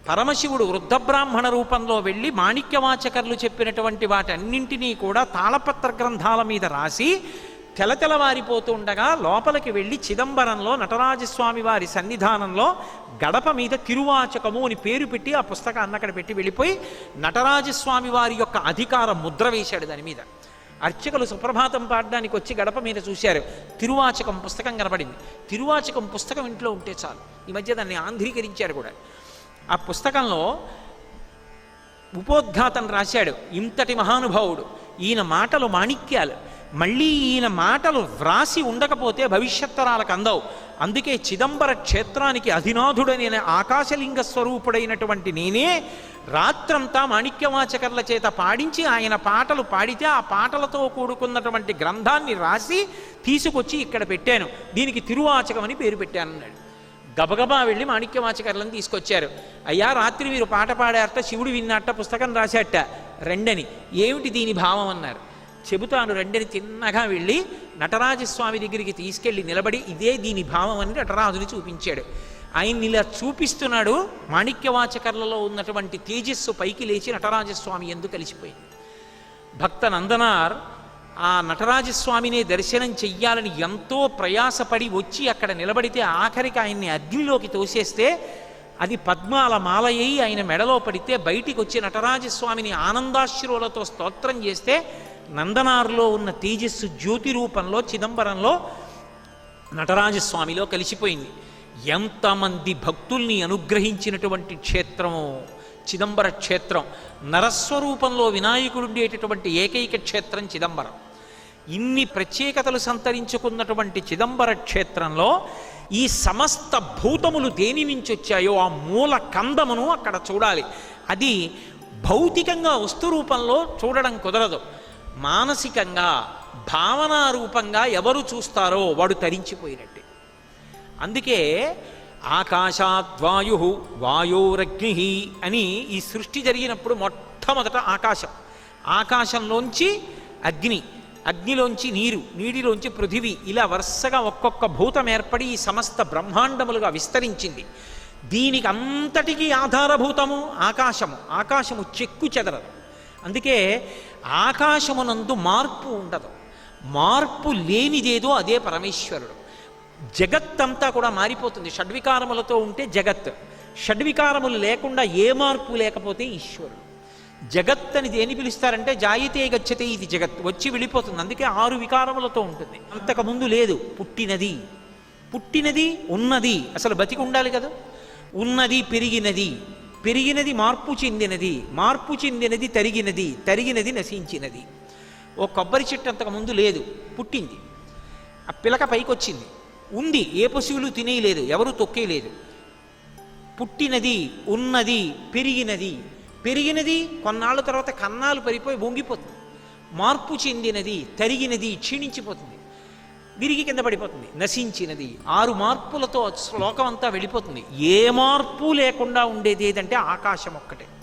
పరమశివుడు వృద్ధ బ్రాహ్మణ రూపంలో వెళ్ళి మాణిక్యవాచకర్లు చెప్పినటువంటి వాటన్నింటినీ కూడా తాళపత్ర గ్రంథాల మీద రాసి తెలతెలవారిపోతూ ఉండగా లోపలికి వెళ్ళి చిదంబరంలో నటరాజస్వామి వారి సన్నిధానంలో గడప మీద తిరువాచకము అని పేరు పెట్టి ఆ పుస్తకాన్ని అక్కడ పెట్టి వెళ్ళిపోయి నటరాజస్వామి వారి యొక్క అధికార ముద్ర వేశాడు దాని మీద. అర్చకులు సుప్రభాతం పాడడానికి వచ్చి గడప మీద చూశారు, తిరువాచకం పుస్తకం కనబడింది. తిరువాచకం పుస్తకం ఇంట్లో ఉంటే చాలు. ఈ మధ్య దాన్ని ఆంధ్రీకరించారు కూడా. ఆ పుస్తకంలో ఉపోద్ఘాతం రాశాడు. ఇంతటి మహానుభావుడు, ఈయన మాటలు మాణిక్యాలు, మళ్ళీ ఈయన మాటలు వ్రాసి ఉండకపోతే భవిష్యత్తరాలకు అందవు. అందుకే చిదంబర క్షేత్రానికి అధినాథుడైన ఆకాశలింగ స్వరూపుడైనటువంటి నేనే రాత్రంతా మాణిక్యవాచకర్ల చేత పాడించి ఆయన పాటలు పాడితే ఆ పాటలతో కూడుకున్నటువంటి గ్రంథాన్ని రాసి తీసుకొచ్చి ఇక్కడ పెట్టాను, దీనికి తిరువాచకం అని పేరు పెట్టానన్నాడు. గబగబా వెళ్ళి మాణిక్యవాచకర్లను తీసుకొచ్చారు. అయ్యా, రాత్రి మీరు పాట పాడారట, శివుడు విన్నట్ట, పుస్తకం రాశాట, రెండని. ఏమిటి దీని భావం అన్నారు. చెబుతాను రెండని తిన్నగా వెళ్ళి నటరాజస్వామి దగ్గరికి తీసుకెళ్ళి నిలబడి ఇదే దీని భావం అని నటరాజుని చూపించాడు. ఆయన్ని ఇలా చూపిస్తున్నాడు. మాణిక్యవాచకర్లలో ఉన్నటువంటి తేజస్సు పైకి లేచి నటరాజస్వామి ఎందుకు కలిసిపోయింది. భక్త నందనార్ ఆ నటరాజస్వామిని దర్శనం చెయ్యాలని ఎంతో ప్రయాసపడి వచ్చి అక్కడ నిలబడితే ఆఖరికి ఆయన్ని అగ్నిలోకి తోసేస్తే అది పద్మాల మాలయ్యి ఆయన మెడలో పడితే బయటికి వచ్చి నటరాజస్వామిని ఆనందాశ్రువులతో స్తోత్రం చేస్తే నందనార్లో ఉన్న తేజస్సు జ్యోతి రూపంలో చిదంబరంలో నటరాజస్వామిలో కలిసిపోయింది. ఎంతమంది భక్తుల్ని అనుగ్రహించినటువంటి క్షేత్రము చిదంబర క్షేత్రం. నరస్వరూపంలో వినాయకుడు ఉండేటటువంటి ఏకైక క్షేత్రం చిదంబరం. ఇన్ని ప్రత్యేకతలు సంతరించుకున్నటువంటి చిదంబర క్షేత్రంలో ఈ సమస్త భూతములు దేని నుంచి వచ్చాయో ఆ మూల కందమును అక్కడ చూడాలి. అది భౌతికంగా వస్తు రూపంలో చూడడం కుదరదు. మానసికంగా భావనారూపంగా ఎవరు చూస్తారో వాడు తరించిపోయినట్టే. అందుకే ఆకాశాద్వాయు వాయోరగ్ని అని ఈ సృష్టి జరిగినప్పుడు మొట్టమొదట ఆకాశం, ఆకాశంలోంచి అగ్ని, అగ్నిలోంచి నీరు, నీటిలోంచి పృథివీ, ఇలా వరుసగా ఒక్కొక్క భూతం ఏర్పడి ఈ సమస్త బ్రహ్మాండములుగా విస్తరించింది. దీనికి అంతటికీ ఆధారభూతము ఆకాశము. ఆకాశము చెక్కు చెదరదు. అందుకే ఆకాశమునందు మార్పు ఉండదు. మార్పు లేనిదేదో అదే పరమేశ్వరుడు. జగత్తంతా కూడా మారిపోతుంది. షడ్వికారములతో ఉంటే జగత్, షడ్వికారములు లేకుండా ఏ మార్పు లేకపోతే ఈశ్వరుడు. జగత్ అని దేని పిలుస్తారంటే జాయితే గచ్చతే, ఇది జగత్, వచ్చి వెళ్ళిపోతుంది. అందుకే 6 వికారములతో ఉంటుంది. అంతకుముందు లేదు. పుట్టినది, పుట్టినది, ఉన్నది, అసలు బతికి ఉండాలి కదా. ఉన్నది, పెరిగినది, పెరిగినది మార్పు చెందినది, మార్పు చెందినది తరిగినది, తరిగినది నశించినది. ఓ కొబ్బరి చెట్టు అంతకుముందు లేదు, పుట్టింది. ఆ పిలక పైకి వచ్చింది, ఉంది, ఏ పశువులు తినేయలేదు, ఎవరు తొక్కేయలేదు. పుట్టినది, ఉన్నది, పెరిగినది, పెరిగినది కొన్నాళ్ళ తర్వాత కన్నాలు పరిపోయి వంగిపోతుంది. మార్పు చెందినది, తరిగినది, క్షీణించిపోతుంది, విరిగి కింద పడిపోతుంది. నశించినది, 6 మార్పులతో శ్లోకం అంతా వెళ్ళిపోతుంది. ఏ మార్పు లేకుండా ఉండేది ఏదంటే ఆకాశం ఒక్కటే.